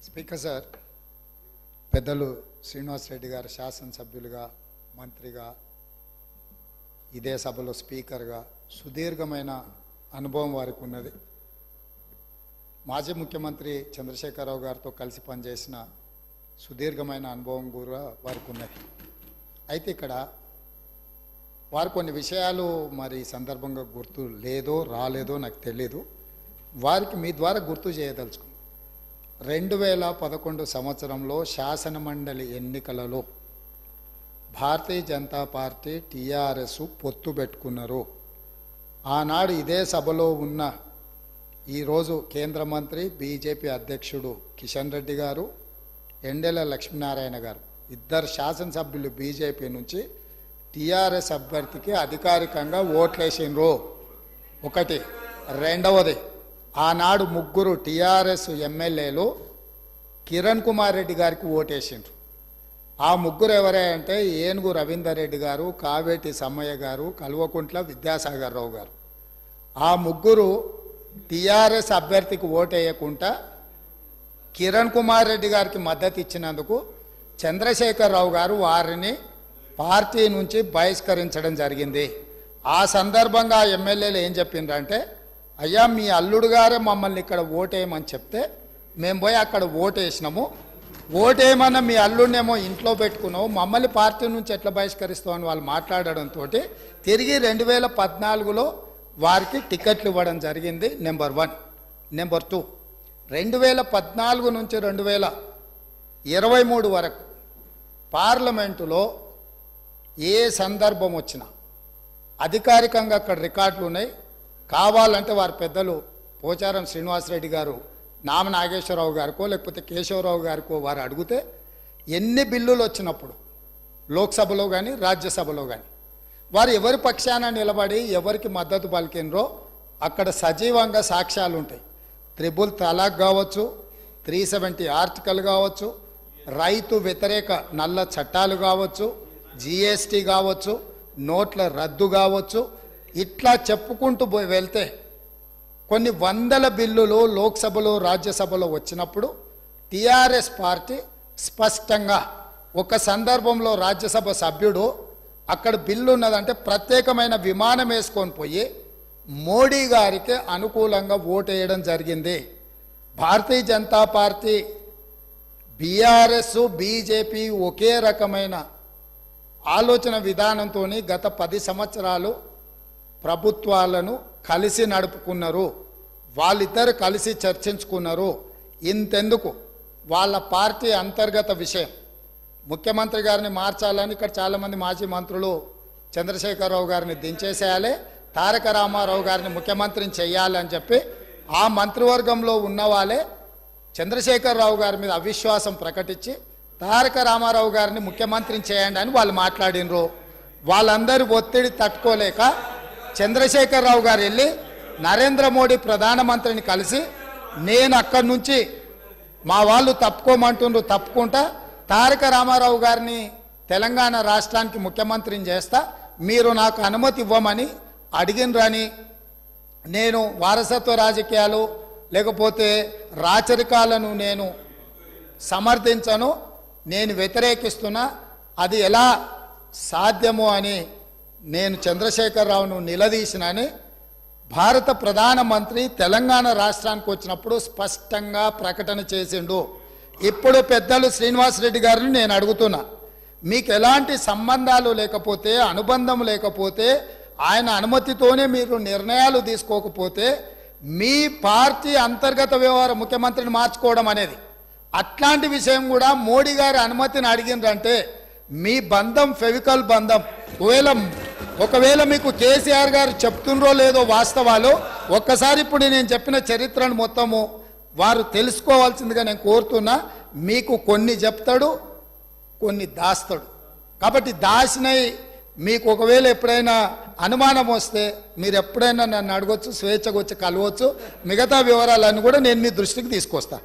Speaker sir, పెద్దలు శ్రీనివాస్ రెడ్డి గారు శాసనసభ్యులుగా, మంత్రిగా, ఇదే సభలో స్పీకర్గా సుదీర్ఘమైన అనుభవం వారికి ఉన్నది. మాజీ ముఖ్యమంత్రి చంద్రశేఖరరావు గారితో కలిసి పనిచేసిన సుదీర్ఘమైన అనుభవం కూడా వారికి ఉన్నది. అయితే ఇక్కడ వారు కొన్ని విషయాలు మరి సందర్భంగా గుర్తు లేదో రాలేదో నాకు తెలియదు. వారికి మీ ద్వారా గుర్తు చేయదలుచుకున్నాను. 2011 సంవత్సరంలో శాసనమండలి ఎన్నికలలో భారతీయ జనతా పార్టీ టీఆర్ఎస్ పొత్తు పెట్టుకున్నారు. ఆనాడు ఇదే సభలో ఉన్న ఈరోజు కేంద్ర మంత్రి బీజేపీ అధ్యక్షుడు కిషన్ రెడ్డి గారు, ఎండెల లక్ష్మీనారాయణ గారు, ఇద్దరు శాసనసభ్యులు బీజేపీ నుంచి టీఆర్ఎస్ అభ్యర్థికి అధికారికంగా ఓట్లేసిండ్రు. ఒకటి. రెండవది, ఆనాడు ముగ్గురు టీఆర్ఎస్ ఎమ్మెల్యేలు కిరణ్ కుమార్ రెడ్డి గారికి ఓటేసిండ్రు. ఆ ముగ్గురు ఎవరే అంటే ఏనుగు రవీందర్ రెడ్డి గారు, కావేటి సమ్మయ్య గారు, కల్వకుంట్ల విద్యాసాగర్ రావు గారు. ఆ ముగ్గురు టీఆర్ఎస్ అభ్యర్థికి ఓటేయకుండా కిరణ్ కుమార్ రెడ్డి గారికి మద్దతు ఇచ్చినందుకు చంద్రశేఖరరావు గారు వారిని పార్టీ నుంచి బహిష్కరించడం జరిగింది. ఆ సందర్భంగా ఎమ్మెల్యేలు ఏం చెప్పిండ్రంటే, అయ్యా మీ అల్లుడు గారే మమ్మల్ని ఇక్కడ ఓటేయమని చెప్తే మేము పోయి అక్కడ ఓటేసినాము, ఓటేయమన్నా మీ అల్లుడినేమో ఇంట్లో పెట్టుకున్నావు, మమ్మల్ని పార్టీ నుంచి ఎట్లా బహిష్కరిస్తావు అని వాళ్ళు మాట్లాడడంతో తిరిగి 2014లో వారికి టికెట్లు ఇవ్వడం జరిగింది. నెంబర్ 1. నెంబర్ 2, 2014 నుంచి 2023 వరకు పార్లమెంటులో ఏ సందర్భం వచ్చినా అధికారికంగా అక్కడ రికార్డులు ఉన్నాయి. కావాలంటే వారి పెద్దలు పోచారం శ్రీనివాసరెడ్డి గారు, నామ నాగేశ్వరరావు గారికో లేకపోతే కేశవరావు గారికో వారు అడిగితే ఎన్ని బిల్లులు వచ్చినప్పుడు లోక్సభలో కానీ రాజ్యసభలో కానీ వారు ఎవరి పక్షాన నిలబడి ఎవరికి మద్దతు పలికినరో అక్కడ సజీవంగా సాక్ష్యాలు ఉంటాయి. 3 తలాక్ కావచ్చు, 370 ఆర్టికల్ కావచ్చు, రైతు వ్యతిరేక నల్ల చట్టాలు కావచ్చు, జిఎస్టీ కావచ్చు, నోట్ల రద్దు కావచ్చు, ఇట్లా చెప్పుకుంటూ వెళ్తే కొన్ని వందల బిల్లులు లోక్సభలో రాజ్యసభలో వచ్చినప్పుడు టీఆర్ఎస్ పార్టీ స్పష్టంగా ఒక సందర్భంలో రాజ్యసభ సభ్యుడు అక్కడ బిల్లు ఉన్నదంటే ప్రత్యేకమైన విమానం వేసుకొని పోయి మోడీ గారికి అనుకూలంగా ఓటేయడం జరిగింది. Bharatiya Janata party, BRS, BJP ఒకే రకమైన ఆలోచన విధానంతో గత 10 సంవత్సరాలు ప్రభుత్వాలను కలిసి నడుపుకున్నారు. వాళ్ళిద్దరు కలిసి చర్చించుకున్నారు. ఇంతెందుకు, వాళ్ళ పార్టీ అంతర్గత విషయం ముఖ్యమంత్రి గారిని మార్చాలని ఇక్కడ చాలామంది మాజీ మంత్రులు చంద్రశేఖరరావు గారిని దించేసేయాలి, తారక రామారావు గారిని ముఖ్యమంత్రిని చేయాలని చెప్పి ఆ మంత్రివర్గంలో ఉన్న వాళ్ళే చంద్రశేఖరరావు గారి మీద అవిశ్వాసం ప్రకటించి తారక రామారావు గారిని ముఖ్యమంత్రిని చేయండి అని వాళ్ళు మాట్లాడినరు. వాళ్ళందరూ ఒత్తిడి తట్టుకోలేక చంద్రశేఖరరావు గారు వెళ్ళి నరేంద్ర మోడీ ప్రధానమంత్రిని కలిసి నేను అక్కడి నుంచి మా వాళ్ళు తప్పుకోమంటుండ్రు, తప్పుకుంటా తారక రామారావు గారిని తెలంగాణ రాష్ట్రానికి ముఖ్యమంత్రిని చేస్తా, మీరు నాకు అనుమతి ఇవ్వమని అడిగినరని, నేను వారసత్వ రాజకీయాలు లేకపోతే రాచరికాలను నేను సమర్థించను, నేను వ్యతిరేకిస్తున్నా, అది ఎలా సాధ్యమో అని నేను చంద్రశేఖరరావును నిలదీసినని భారత ప్రధానమంత్రి తెలంగాణ రాష్ట్రానికి వచ్చినప్పుడు స్పష్టంగా ప్రకటన చేసిండు. ఇప్పుడు పెద్దలు శ్రీనివాసరెడ్డి గారిని నేను అడుగుతున్నా, మీకు ఎలాంటి సంబంధాలు లేకపోతే, అనుబంధం లేకపోతే, ఆయన అనుమతితోనే మీరు నిర్ణయాలు తీసుకోకపోతే మీ పార్టీ అంతర్గత వ్యవహార ముఖ్యమంత్రిని మార్చుకోవడం అనేది, అట్లాంటి విషయం కూడా మోడీ గారి అనుమతిని అడిగిందంటే మీ బంధం ఫెవికల్ బంధం. ఒకవేళ మీకు కేసీఆర్ గారు చెప్తుండ్రో లేదో వాస్తవాలు ఒక్కసారి ఇప్పుడు నేను చెప్పిన చరిత్రను మొత్తము వారు తెలుసుకోవాల్సిందిగా నేను కోరుతున్నా. మీకు కొన్ని చెప్తాడు, కొన్ని దాస్తాడు. కాబట్టి దాసినై మీకు ఒకవేళ ఎప్పుడైనా అనుమానం వస్తే మీరు ఎప్పుడైనా నన్ను అడగొచ్చు, స్వేచ్ఛగా వచ్చి కలవచ్చు. మిగతా వివరాలన్నీ కూడా నేను మీ దృష్టికి తీసుకొస్తాను.